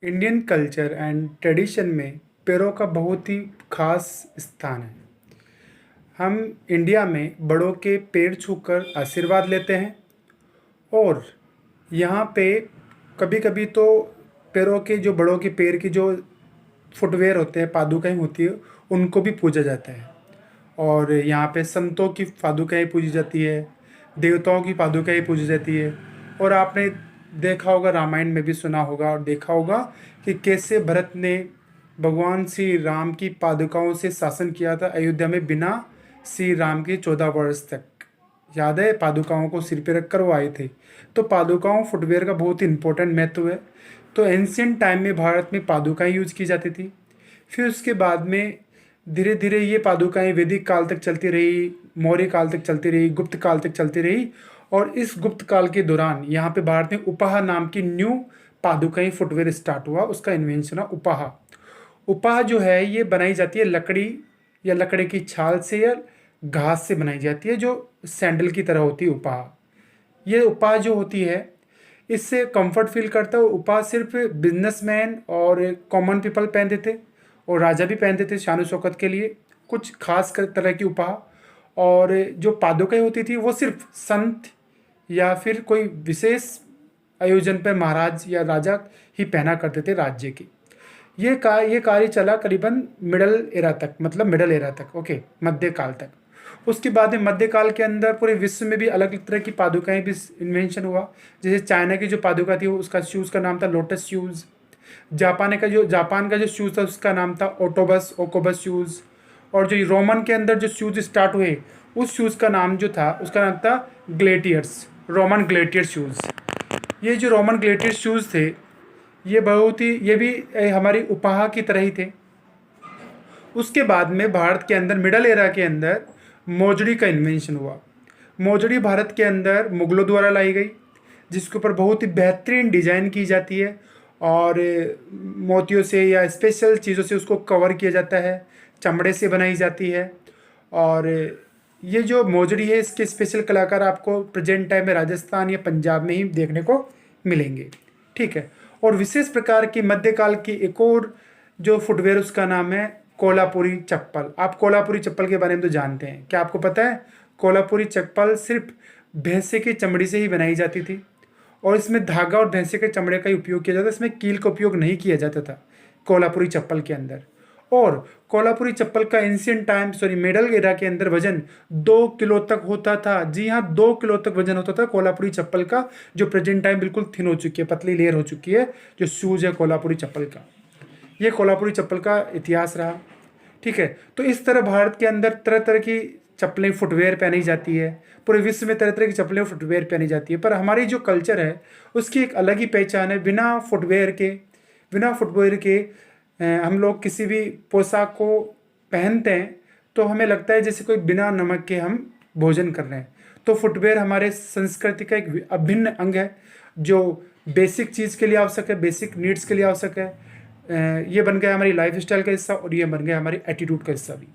Indian culture and tradition में पैरों का बहुत ही खास स्थान है। हम इंडिया में बड़ों के पैर छूकर आशीर्वाद लेते हैं और यहाँ पे कभी कभी तो पैरों के जो बड़ों के पैर की जो फुटवेयर होते हैं, पादुकाएँ होती है, उनको भी पूजा जाता है। और यहाँ पे संतों की पादुकाएँ पूजी जाती है, देवताओं की पादुकाएँ पूजी जाती है। और आपने देखा होगा, रामायण में भी सुना होगा और देखा होगा कि कैसे भरत ने भगवान श्री राम की पादुकाओं से शासन किया था अयोध्या में बिना श्री राम के 14 वर्ष तक। याद है, पादुकाओं को सिर पे रख कर वो आए थे। तो पादुकाओं फुटवेयर का बहुत ही इंपॉर्टेंट महत्व है। तो एंशियंट टाइम में भारत में पादुकाएँ यूज़ की जाती थी। फिर उसके बाद में धीरे धीरे ये पादुकाएँ वैदिक काल तक चलती रही, मौर्य काल तक चलती रही, गुप्त काल तक चलती रही। और इस गुप्त काल के दौरान यहाँ पे भारत में उपाह नाम की न्यू पादुकाएँ फुटवेयर स्टार्ट हुआ। उसका इन्वेंशन हुआ उपाह। उपाह जो है ये बनाई जाती है लकड़ी या लकड़ी की छाल से या घास से बनाई जाती है, जो सैंडल की तरह होती है उपाह। ये उपाह जो होती है इससे कंफर्ट फील करता है। उपाह सिर्फ बिजनेसमैन और कॉमन पीपल पहनते थे और राजा भी पहनते थे शान शौकत के लिए, कुछ खास तरह की उपाह। और जो पादुकाएँ होती थी वो सिर्फ संत या फिर कोई विशेष आयोजन पर महाराज या राजा ही पहना करते थे राज्य की। ये कार्य चला करीबन मिडल एरा तक, मतलब मिडल एरा तक, ओके, मध्यकाल तक। उसके बाद में मध्यकाल के अंदर पूरे विश्व में भी अलग अलग तरह की पादुकाएँ भी इन्वेंशन हुआ। जैसे चाइना की जो पादुका थी उसका शूज़ का नाम था लोटस शूज़। जापान का जो शूज़ था उसका नाम था ओकोबस शूज़। और जो रोमन के अंदर जो शूज़ स्टार्ट हुए उस शूज़ का नाम जो था उसका नाम था ग्लेटियर्स, रोमन ग्लेटियर शूज़। ये जो रोमन ग्लेटियर शूज़ थे ये भी हमारी उपाह की तरह ही थे। उसके बाद में भारत के अंदर मिडल एरा के अंदर मोजड़ी का इन्वेंशन हुआ। मोजड़ी भारत के अंदर मुगलों द्वारा लाई गई, जिसके ऊपर बहुत ही बेहतरीन डिजाइन की जाती है और मोतियों से या स्पेशल चीज़ों से उसको कवर किया जाता है, चमड़े से बनाई जाती है। और ये जो मोजड़ी है इसके स्पेशल कलाकार आपको प्रेजेंट टाइम में राजस्थान या पंजाब में ही देखने को मिलेंगे, ठीक है। और विशेष प्रकार की मध्यकाल की एक और जो फुटवेयर उसका नाम है कोल्हापुरी चप्पल। आप कोल्हापुरी चप्पल के बारे में तो जानते हैं, क्या आपको पता है? कोल्हापुरी चप्पल सिर्फ भैंसे की चमड़ी से ही बनाई जाती थी और इसमें धागा और भैंसे के चमड़े का ही उपयोग किया जाता था। इसमें कील का उपयोग नहीं किया जाता था कोल्हापुरी चप्पल के अंदर। और कोल्हापुरी चप्पल का मिडल एरा के अंदर वजन 2 किलो तक होता था। जी हाँ, 2 किलो तक वजन होता था कोल्हापुरी चप्पल का, जो प्रेजेंट टाइम बिल्कुल थिन हो चुकी है, पतली लेयर हो चुकी है जो शूज़ है कोल्हापुरी चप्पल का। ये कोल्हापुरी चप्पल का इतिहास रहा, ठीक है। तो इस तरह भारत के अंदर तरह तरह की चप्पलें फुटवेयर पहनी जाती है, पूरे विश्व में तरह तरह की चप्पलें फुटवेयर पहनी जाती है। पर हमारी जो कल्चर है उसकी एक अलग ही पहचान है। बिना फुटवेयर के हम लोग किसी भी पोशाक को पहनते हैं तो हमें लगता है जैसे कोई बिना नमक के हम भोजन कर रहे हैं। तो फुटवेयर हमारे संस्कृति का एक अभिन्न अंग है, जो बेसिक चीज़ के लिए आवश्यक है, बेसिक नीड्स के लिए आवश्यक है। ये बन गया हमारी लाइफ स्टाइल का हिस्सा और ये बन गया हमारी एटीट्यूड का हिस्सा भी।